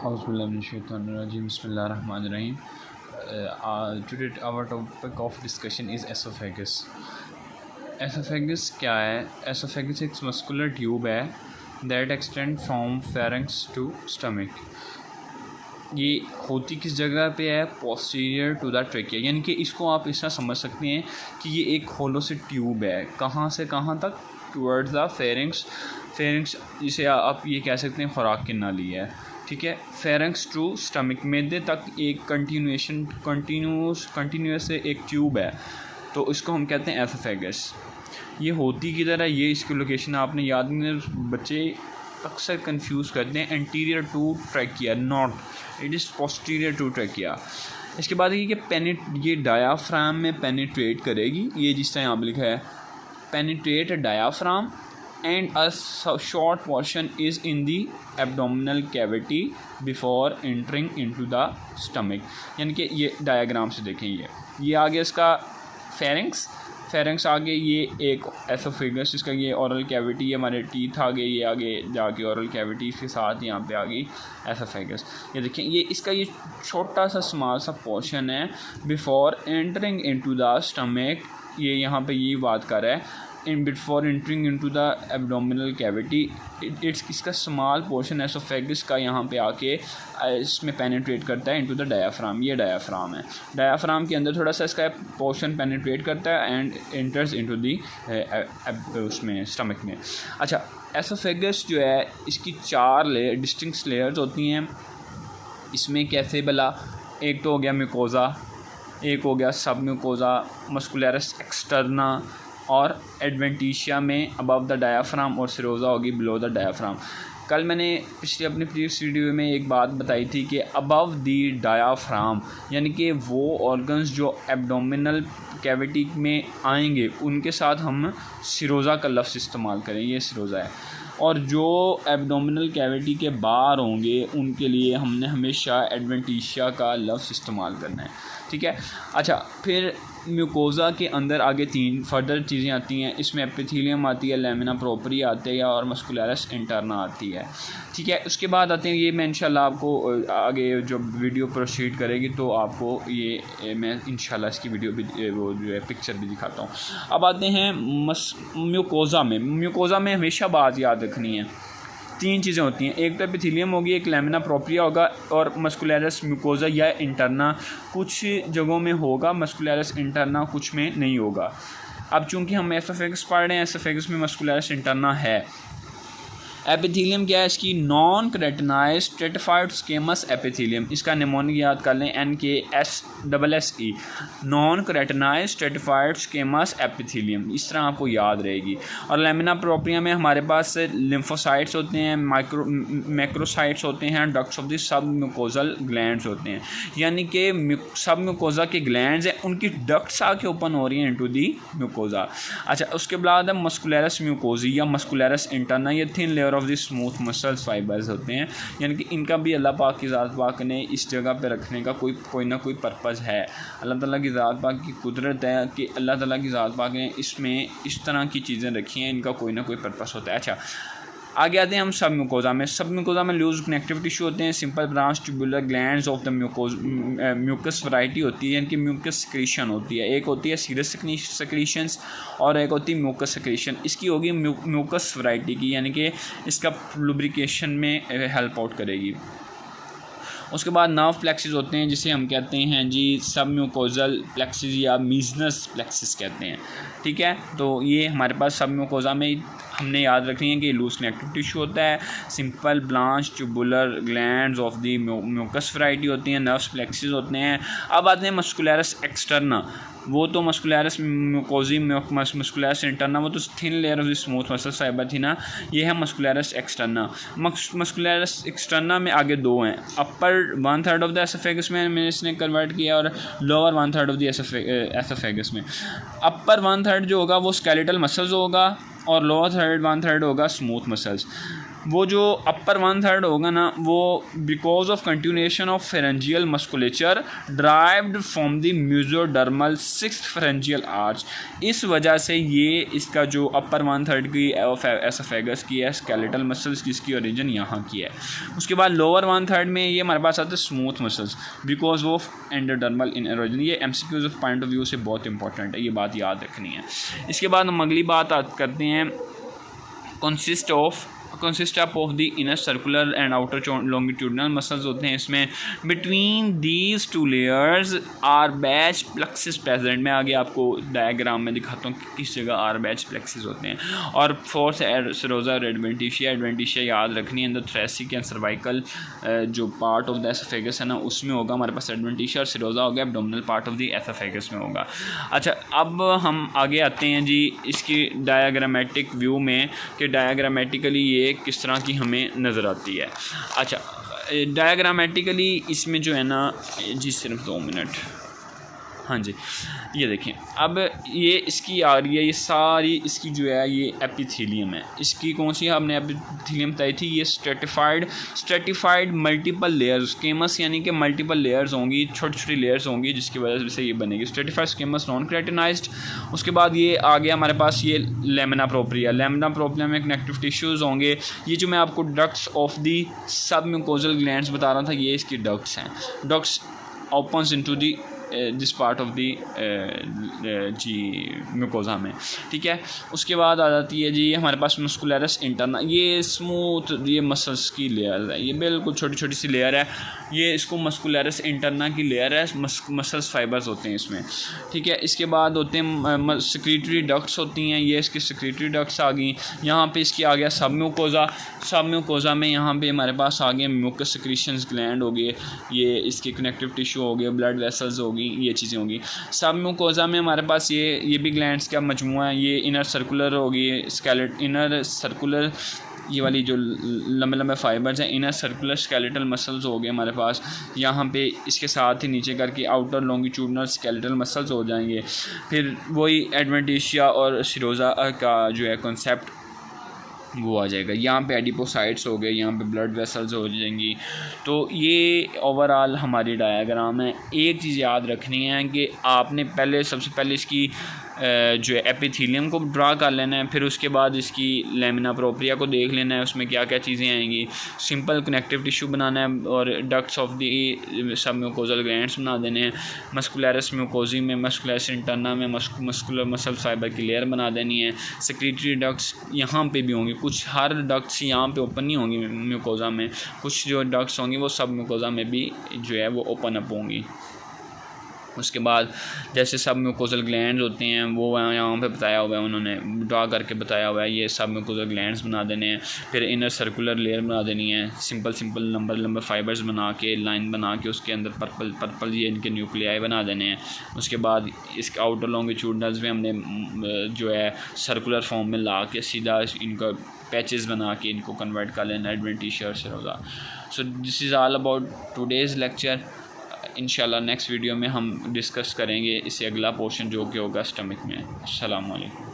Auzubillahiminash-shaytanir-rajim. Bismillahir-rahmanir-rahim. Today our topic of discussion is esophagus. Esophagus क्या है? Esophagus एक muscular tube है that extend from pharynx to stomach. ये होती किस जगह पे है? पोस्टीरियर टू द ट्रेकिया, यानी कि इसको आप इस तरह समझ सकते हैं कि ये एक होलो से ट्यूब है। कहाँ से कहाँ तक? Towards the pharynx. फेरिंग्स जिसे आप ये कह सकते हैं खुराक की नाली है, ठीक है। फेरिंग्स टू स्टमक, मैदे तक एक कंटिन्यूस से एक ट्यूब है, तो इसको हम कहते हैं एसोफेगस। ये होती किधर है? ये इसकी लोकेशन आपने याद नहीं, बच्चे अक्सर कंफ्यूज करते हैं। Anterior to trachea, not, it is posterior to trachea. इसके बाद ये डायाफ्राम में पेनिट्रेट करेगी, ये जिस तरह यहाँ पर लिखा है penetrate diaphragm and a short portion is in the abdominal cavity before entering into the stomach. यानी कि ये डायग्राम से देखें, ये आगे इसका फेरिंग्स आगे, ये एक एसोफेगस, इसका ये ओरल कैविटी है, हमारे टीथ आगे, ये आगे जाके ओरल कैविटी, इसके साथ यहाँ पे आ गई एसोफेगस। ये देखें, ये इसका ये छोटा सा स्मॉल सा पोर्शन है before entering into the stomach. ये यहाँ पे ये बात कर रहा है before entering into the abdominal cavity, it's इसका स्मॉल पोर्शन एसोफेगस का यहाँ पे आके इसमें पेनिट्रेट करता है इनटू द डायाफ्राम। ये डायाफ्राम है, डायाफ्राम के अंदर थोड़ा सा इसका पोर्शन पेनिट्रेट करता है एंड एंटर्स इनटू दी उसमें स्टमक में। अच्छा, एसोफेगस जो है इसकी 4 डिस्टिंक्ट लेयर्स होती हैं। इसमें कैसे भला? एक तो हो गया म्यूकोज़ा, एक हो गया सब म्यूकोज़ा, मस्कुलरस एक्सटर्ना और एडवेंटिशिया में अबव द डायाफ्राम, और सिरोज़ा होगी बिलो द डायाफ्राम। कल मैंने अपनी प्रीवियस वीडियो में एक बात बताई थी कि अबव दी डायाफ्राम यानी कि वो ऑर्गन्स जो एब्डोमिनल कैविटी में आएंगे उनके साथ हम सिरोज़ा का लफ्ज़ इस्तेमाल करें, ये सिरोज़ा है। और जो एब्डोमिनल कैविटी के बाहर होंगे उनके लिए हमने हमेशा एडवेंटिशिया का लफ्ज़ इस्तेमाल करना है, ठीक है। अच्छा, फिर म्यूकोज़ा के अंदर आगे 3 फर्दर चीज़ें आती हैं। इसमें एपिथेलियम आती है, लेमिना प्रोपरी आते हैं और मस्कुलरस इंटरना आती है, ठीक है। उसके बाद आते हैं, ये मैं इंशाल्लाह आपको आगे जो वीडियो प्रोसीड करेगी तो आपको ये मैं इंशाल्लाह इसकी वीडियो भी वो जो है पिक्चर भी दिखाता हूँ। अब आते हैं म्यूकोज़ा में हमेशा बात याद रखनी है, 3 चीज़ें होती हैं। एक तो एपिथेलियम होगी, एक लेमिना प्रोपरिया होगा और मस्कुलरस म्यूकोज़ा या इंटरना। कुछ जगहों में होगा मस्कुलरस इंटरना, कुछ में नहीं होगा। अब चूंकि हम एसोफेगस पढ़ रहे हैं, एसोफेगस में मस्कुलरस इंटरना है। एपिथेलियम क्या है इसकी? Non keratinized stratified squamous epithelium. इसका निमोनिक याद कर लें, NKSSSE, non keratinized stratified squamous epithelium, इस तरह आपको याद रहेगी। और लेमिना प्रोपरिया में हमारे पास लिम्फोसाइट्स होते हैं, मैक्रोसाइट्स होते हैं, ducts of the sub mucosal glands होते हैं, यानी कि सब म्यूकोज़ा के ग्लैंड्स हैं, उनकी डक्ट्स आके ओपन हो रही हैं इनटू दी म्यूकोज़ा। अच्छा, उसके बाद है मस्कुलरस म्यूकोजी या मस्कुलरस इंटरना। ये thin layer of the smooth muscles fibres होते हैं, यानी कि इनका भी अल्लाह पाक की ज़ात पाक ने इस जगह पे रखने का कोई ना कोई पर्पज़ है। अल्लाह ताला की ज़ात पाक की कुदरत है कि अल्लाह ताला की ज़ात पाक ने इसमें इस तरह की चीज़ें रखी हैं, इनका कोई ना कोई पर्पज़ होता है। अच्छा, आगे आते हैं हम सब म्यूकोज़ा में। सब म्यूकोज़ा में लूज कनेक्टिव टिश्यू होते हैं, simple branch tubular glands of the mucous variety होती है, यानी कि म्यूकस सिक्रीशन होती है। एक होती है सीरस सिक्रीशंस और एक होती है म्यूकस सिक्रीशन। इसकी होगी म्यूकस वैरायटी की, यानी कि इसका लुब्रिकेशन में हेल्प आउट करेगी। उसके बाद नर्व प्लेक्सिस होते हैं, जिसे हम कहते हैं जी सब म्यूकोजल प्लेक्सिस या मीजनस प्लेक्सिस कहते हैं, ठीक है। तो ये हमारे पास सब म्यूकोज़ा में हमने याद रखनी है कि लूज कनेक्टिव टिश्यू होता है, simple branch tubular glands of the mucous variety होती हैं, नर्व्स प्लेक्सिस होते हैं। अब आते हैं मस्कुलरस एक्सटर्ना। वो तो मस्कुलरस म्यूकोजी मस्कुलरस इंटरना, वो तो thin layer of the smooth muscle fibre थी ना। ये है मस्कुलरस एक्सटर्ना। मस्कुलरस एक्सटर्ना में आगे 2 हैं, अपर 1/3 ऑफ द एसोफेगस में मैंने इसने कन्वर्ट किया और लोअर 1/3 ऑफ द एसोफेगस में। अपर 1/3 जो होगा वो स्केलेटल मसल्स होगा और लोअर 1/3 होगा स्मूथ मसल्स। वो जो अपर 1/3 होगा ना, वो because of continuation of pharyngeal musculature derived from the mesodermal 6th pharyngeal arch. इस वजह से ये इसका जो अपर 1/3 की एसोफेगस की है स्केलेटल मसल्स जिसकी ओरिजिन यहाँ की है। उसके बाद लोअर 1/3 में ये हमारे पास आते हैं smooth muscles because of endodermal in origin. ये MCQs of point of view से बहुत इंपॉर्टेंट है, ये बात याद रखनी है। इसके बाद हम अगली बात करते हैं consist of the inner circular and outer longitudinal muscles होते हैं इसमें। Between these two layers Auerbach plexus present. मैं आगे आपको डायग्राम में दिखाता हूँ कि किस जगह आर बैच प्लेक्सिस होते हैं। और फोर्थ सिरोजा और एडवेंटिशिया याद रखनी है। In the thoracic and cervical जो पार्ट ऑफ द एसोफेगस है ना, उसमें होगा हमारे पास एडवेंटिशिया, और सिरोजा हो गया abdominal part of the oesophagus में होगा। अच्छा, अब हम आगे आते हैं जी इसकी डायग्रामेटिक व्यू में कि डायग्रामेटिकली ये किस तरह की हमें नज़र आती है। अच्छा, डायग्रामेटिकली इसमें जो है ना जी, सिर्फ 2 मिनट, हाँ जी, ये देखें। अब ये इसकी आ रही है, ये सारी इसकी जो है ये एपिथेलियम है। इसकी कौन सी हमने एपिथेलियम बताई थी, ये स्ट्रेटिफाइड मल्टीपल लेयर्स स्केमस, यानी कि मल्टीपल लेयर्स होंगी, छोटी छोटी लेयर्स होंगी जिसकी वजह से ये बनेगी स्ट्रेटिफाइड स्केमस नॉन केराटिनाइज्ड। उसके बाद ये आ गया हमारे पास ये लेमिना प्रोप्रिया में कनेक्टिव टिश्यूज़ होंगे। ये जो मैं आपको डक्ट्स ऑफ दी सब म्यूकोजल ग्लैंड्स बता रहा था, ये इसकी डक्ट्स हैं। Ducts opens into the this part of the जी म्यूकोजा में, ठीक है। उसके बाद आ जाती है जी हमारे पास मस्कुलरस इंटरना। ये स्मूथ, ये मसल्स की लेयर है, ये बिल्कुल छोटी छोटी सी लेयर है, ये इसको मस्कुलरस इंटरना की लेयर है। मसल्स फाइबर्स होते हैं इसमें, ठीक है। इसके बाद होते हैं सेक्रेटरी डक्ट्स होती हैं, ये इसकी सेक्रेटरी डक्ट्स आ गई। यहाँ पे इसकी आ गया सब म्यूकोजा में यहाँ पे हमारे पास आ गए म्यूकस सेक्रीशंस ग्लैंड हो गए, ये इसके कनेक्टिव टिश्यू हो गए, ब्लड वेसल्स होगी, ये चीज़ें होंगी। सब म्यूकोजा में हमारे पास ये भी ग्लैंड्स का मजमूआ है। ये इनर सर्कुलर होगी इनर सर्कुलर, ये वाली जो लंबे लंबे फाइबर्स हैं, इनर सर्कुलर स्केलेटल मसल्स हो गए हमारे पास यहाँ पे। इसके साथ ही नीचे करके आउटर लॉन्गिट्यूडनल स्केलेटल मसल्स हो जाएंगे। फिर वही एडवेंटिशिया और सिरोजा का जो है कॉन्सेप्ट वो आ जाएगा। यहाँ पे एडिपोसाइट्स हो गए, यहाँ पे ब्लड वेसल्स हो जाएंगी। तो ये ओवरऑल हमारी डायग्राम है। एक चीज़ याद रखनी है कि आपने सबसे पहले इसकी जो है एपिथेलियम को ड्रा कर लेना है, फिर उसके बाद इसकी लेमिना प्रोप्रिया को देख लेना है, उसमें क्या क्या चीज़ें आएंगी। सिंपल कनेक्टिव टिश्यू बनाना है और डक्ट्स ऑफ दी सब म्यूकोजल ग्लैंड्स बना देने हैं। मस्कुलरस म्यूकोजी में, मस्कुलरस इंटरना में मस्कुलर मसल फाइबर की लेयर बना देनी है। सेक्रेटरी डक्ट्स यहाँ पे भी होंगी, कुछ हर डक्ट्स यहाँ पे ओपन नहीं होंगी म्यूकोजा में, कुछ जो डक्ट्स होंगी वो सब म्यूकोजा में भी जो है वो ओपन अप होंगी। उसके बाद जैसे सब म्यूकोजल ग्लैंड्स होते हैं वो यहाँ पे बताया हुआ है, उन्होंने ड्रा करके बताया हुआ है। ये सब म्यूकोजल ग्लैंड्स बना देने हैं, फिर इनर सर्कुलर लेयर बना देनी है। सिंपल लंबे फाइबर्स बना के लाइन बना के उसके अंदर पर्पल ये इनके न्यूक्लियाई बना देने हैं। उसके बाद इसके आउटर लॉन्गिट्यूडनल्स में हमने जो है सर्कुलर फॉर्म में ला के सीधा इनका पैचेस बना के इनको कन्वर्ट कर लेना एडवेंटिशिया से होगा। So this is all about today's lecture. इंशाल्लाह नेक्स्ट वीडियो में हम डिस्कस करेंगे इससे अगला पोर्शन जो कि होगा स्टमक में। अस्सलाम वालेकुम।